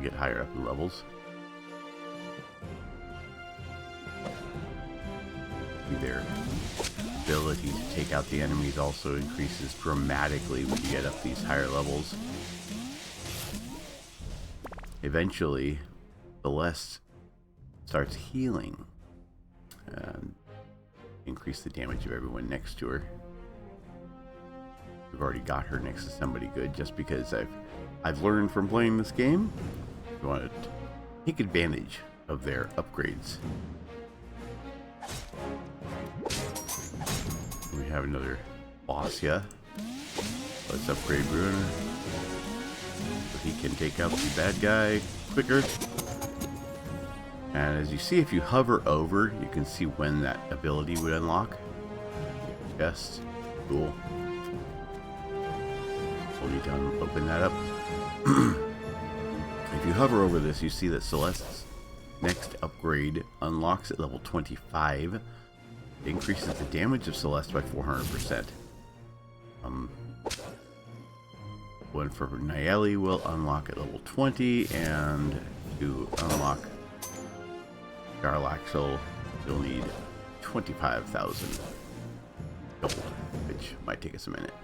get higher up in levels. Their ability to take out the enemies also increases dramatically when you get up these higher levels. Eventually, Celeste starts healing and increase the damage of everyone next to her. We've already got her next to somebody good just because I've learned from playing this game. You want to take advantage of their upgrades. We have another boss here. Let's upgrade Bruner so he can take out the bad guy quicker. And as you see, if you hover over, you can see when that ability would unlock. Chest. Cool. We'll need to open that up. If you hover over this, you see that Celeste's next upgrade unlocks at level 25. It increases the damage of Celeste by 400%. One for 𝗫𝗫𝗧𝗛 will unlock at level 20, and to unlock 𝗪𝗪𝗪𝗧𝗛, you'll need 25,000 gold, which might take us a minute.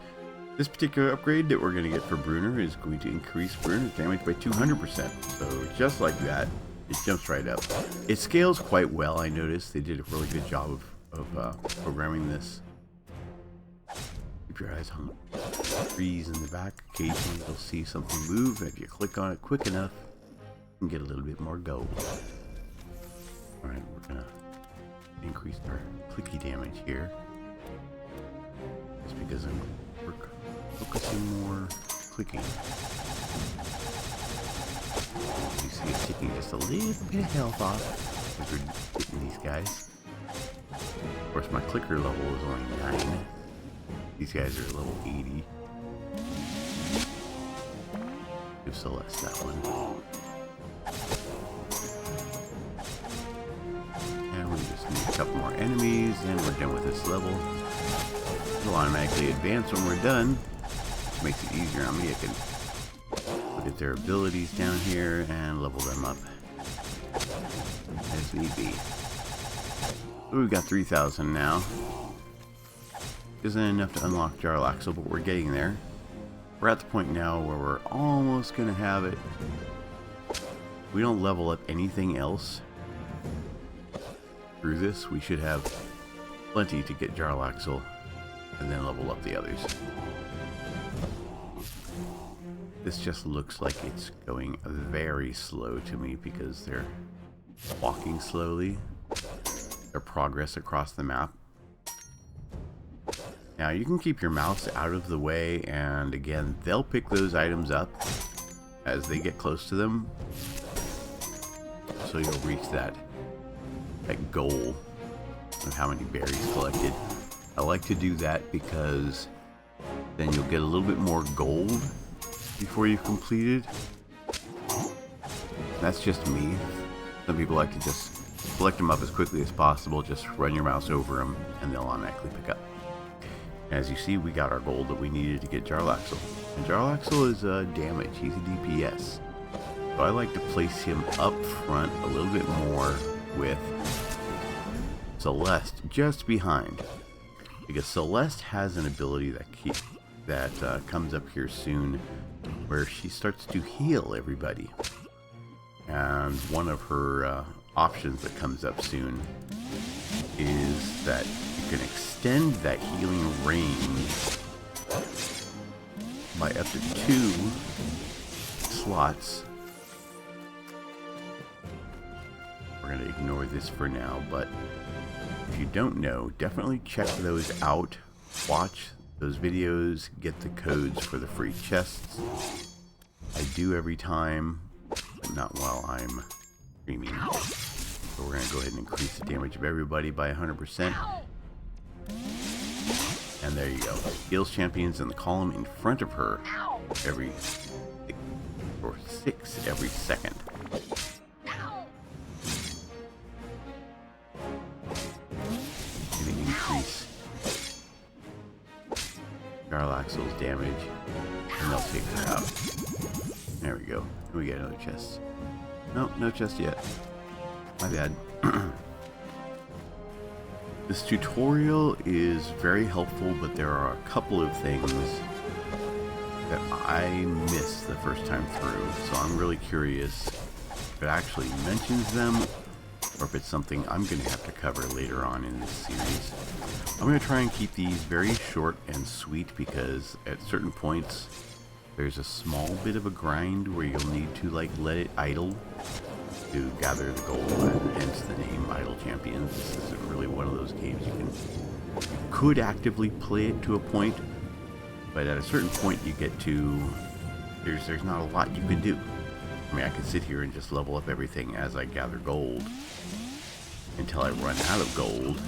This particular upgrade that we're going to get for Bruner is going to increase Bruner's damage by 200%. So just like that, it jumps right up. It scales quite well, I noticed. They did a really good job of programming this. Keep your eyes on the trees in the back. Occasionally you'll see something move. If you click on it quick enough, you can get a little bit more gold. Alright, we're going to increase our clicky damage here. Just because we're focusing more clicking. You see it's taking just a little bit of health off as we're hitting these guys. Of course, my clicker level is only 9. These guys are level 80. Give Celeste that one. And we just need a couple more enemies, and we're done with this level. It'll automatically advance when we're done, which makes it easier on me. I can look at their abilities down here and level them up as need be. So we've got 3,000 now. Isn't enough to unlock 𝗪𝗪𝗪𝗪𝗧𝗛, but we're getting there. We're at the point now where we're almost going to have it. We don't level up anything else through this. We should have plenty to get 𝗪𝗪𝗪𝗧𝗛 and then level up the others. This just looks like it's going very slow to me because they're walking slowly. Their progress across the map. Now you can keep your mouse out of the way, and again, they'll pick those items up as they get close to them. So you'll reach that goal of how many berries collected. I like to do that because then you'll get a little bit more gold before you've completed. That's just me. Some people like to just collect them up as quickly as possible. Just run your mouse over them and they'll automatically pick up. As you see, we got our gold that we needed to get 𝗪𝗪𝗪𝗪𝗧𝗛. And 𝗪𝗪𝗪𝗪𝗪𝗪𝗪 is damage. He's a DPS. So I like to place him up front a little bit more with Celeste just behind. Because Celeste has an ability that comes up here soon where she starts to heal everybody. And one of her options that comes up soon is that you can extend that healing range by up to 2 slots. We're going to ignore this for now, but if you don't know, definitely check those out. Watch those videos, get the codes for the free chests. I do every time, but not while I'm streaming. So we're going to go ahead and increase the damage of everybody by 100%. And there you go. Heals champions in the column in front of her every 6 every second. Going to increase 𝗪𝗪𝗪𝗪𝗪𝗪𝗪𝗪𝗪𝗪𝗪's damage, and they'll take her out. There we go. We get another chest. Nope, no chest yet. My bad. This tutorial is very helpful, but there are a couple of things that I missed the first time through, so I'm really curious if it actually mentions them or if it's something I'm going to have to cover later on in this series. I'm going to try and keep these very short and sweet because at certain points there's a small bit of a grind where you'll need to like let it idle to gather the gold, and hence the name Idle Champions. This isn't really one of those games you could actively play it to a point, but at a certain point you get to, there's not a lot you can do. I mean, I could sit here and just level up everything as I gather gold until I run out of gold,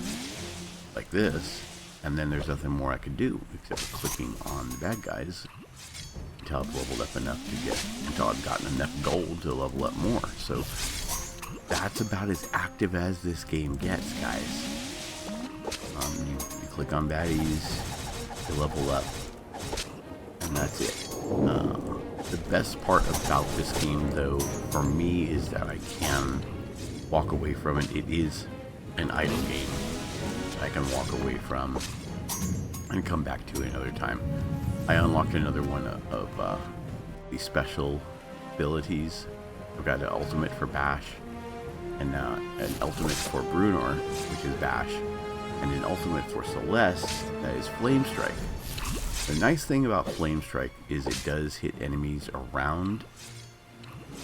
like this, and then there's nothing more I could do except for clicking on the bad guys until I've leveled up enough to get, until I've gotten enough gold to level up more. So that's about as active as this game gets, guys. You click on baddies, you level up, and that's it. The best part about this game, though, for me, is that I can walk away from it. It is an idle game I can walk away from and come back to another time. I unlocked another one of the special abilities. I've got an ultimate for Bash, and an ultimate for Bruenor, which is Bash, and an ultimate for Celeste, that is Flame Strike. The nice thing about Flame Strike is it does hit enemies around.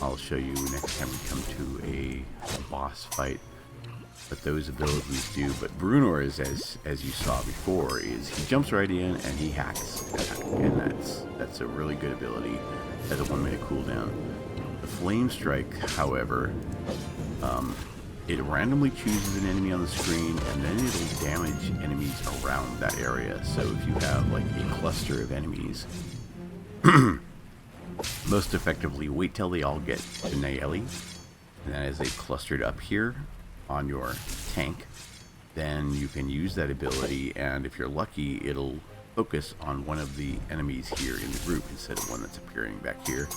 I'll show you next time we come to a boss fight what those abilities do. But Bruenor is, as you saw before, is he jumps right in and he hacks, and that's a really good ability. Has a 1 minute cooldown. The Flame Strike, however, it randomly chooses an enemy on the screen and then it'll damage enemies around that area. So if you have like a cluster of enemies, most effectively wait till they all get to 𝗬𝗨𝗍𝗑, and that is they clustered up here on your tank. Then you can use that ability, and if you're lucky, it'll focus on one of the enemies here in the group instead of one that's appearing back here,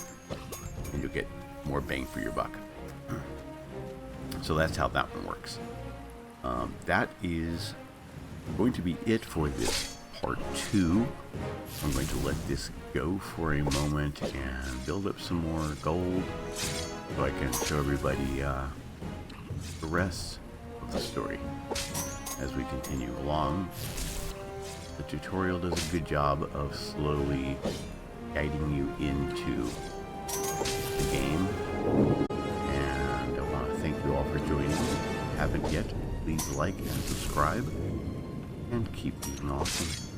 and you'll get more bang for your buck. So that's how that one works. That is going to be it for this part 2. I'm going to let this go for a moment and build up some more gold so I can show everybody the rest of the story as we continue along. The tutorial does a good job of slowly guiding you into the game, and I want to thank you all for joining. If you haven't yet, please like and subscribe, and keep being awesome.